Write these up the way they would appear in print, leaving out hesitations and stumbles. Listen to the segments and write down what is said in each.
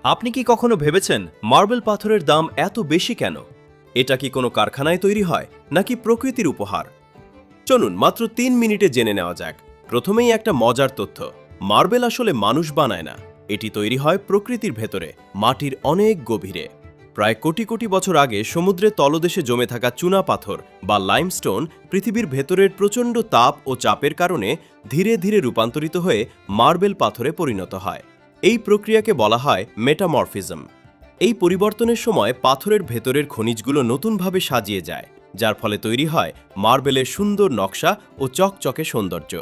আপনি কি কখনো ভেবেছেন মার্বেল পাথরের দাম এত বেশি কেন? এটা কি কোনো কারখানায় তৈরি হয় নাকি প্রকৃতির উপহার? চলুন মাত্র ৩ মিনিটে জেনে নেওয়া যাক। প্রথমেই একটা মজার তথ্য, মার্বেল আসলে মানুষ বানায় না, এটি তৈরি হয় প্রকৃতির ভেতরে, মাটির অনেক গভীরে। প্রায় কোটি কোটি বছর আগে সমুদ্রের তলদেশে জমে থাকা চুনা পাথর বা লাইমস্টোন পৃথিবীর ভেতরের প্রচণ্ড তাপ ও চাপের কারণে ধীরে ধীরে রূপান্তরিত হয়ে মার্বেল পাথরে পরিণত হয়। এই প্রক্রিয়াকে বলা হয় মেটামরফিজম। এই পরিবর্তনের সময় পাথরের ভেতরের খনিজগুলো নতুনভাবে সাজিয়ে যায়, যার ফলে তৈরি হয় মার্বেলের সুন্দর নকশা ও চকচকে সৌন্দর্য।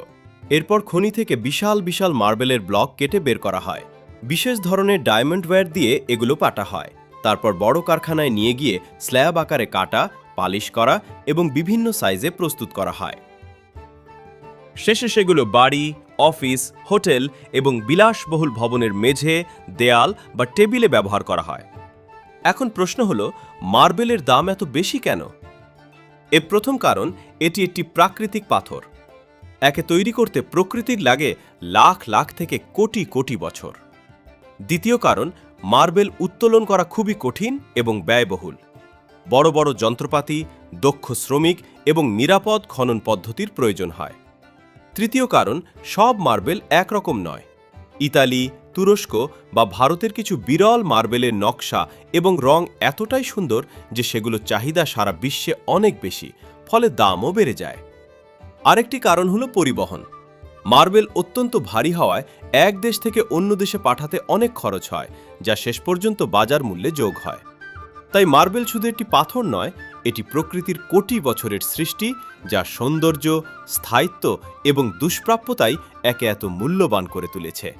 এরপর খনি থেকে বিশাল বিশাল মার্বেলের ব্লক কেটে বের করা হয়। বিশেষ ধরনের ডায়মন্ড ওয়্যার দিয়ে এগুলো কাটা হয়। তারপর বড় কারখানায় নিয়ে গিয়ে স্ল্যাব আকারে কাটা, পালিশ করা এবং বিভিন্ন সাইজে প্রস্তুত করা হয়। শেষে সেগুলো বাড়ি, অফিস, হোটেল এবং বিলাসবহুল ভবনের মেঝে, দেয়াল বা টেবিলে ব্যবহার করা হয়। এখন প্রশ্ন হলো, মার্বেলের দাম এত বেশি কেন? এর প্রথম কারণ, এটি একটি প্রাকৃতিক পাথর। একে তৈরি করতে প্রকৃতির লাগে লাখ লাখ থেকে কোটি কোটি বছর। দ্বিতীয় কারণ, মার্বেল উত্তোলন করা খুবই কঠিন এবং ব্যয়বহুল। বড় বড় যন্ত্রপাতি, দক্ষ শ্রমিক এবং নিরাপদ খনন পদ্ধতির প্রয়োজন হয়। তৃতীয় কারণ, সব মার্বেল একরকম নয়। ইতালি, তুরস্ক বা ভারতের কিছু বিরল মার্বেলের নকশা এবং রং এতটাই সুন্দর যে সেগুলোর চাহিদা সারা বিশ্বে অনেক বেশি, ফলে দামও বেড়ে যায়। আরেকটি কারণ হলো পরিবহন। মার্বেল অত্যন্ত ভারী হওয়ায় এক দেশ থেকে অন্য দেশে পাঠাতে অনেক খরচ হয়, যা শেষ পর্যন্ত বাজার মূল্যে যোগ হয়। তাই মার্বেল শুধু একটি পাথর নয়, এটি প্রকৃতির কোটি বছরের সৃষ্টি, যা সৌন্দর্য, স্থায়িত্ব এবং দুষ্প্রাপ্যতাই একে এত মূল্যবান করে তুলেছে।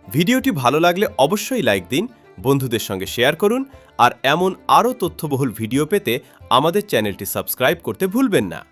ভিডিওটি ভালো লাগলে অবশ্যই লাইক দিন, বন্ধুদের সঙ্গে শেয়ার করুন আর এমন আরও তথ্যবহুল ভিডিও পেতে আমাদের চ্যানেলটি সাবস্ক্রাইব করতে ভুলবেন না।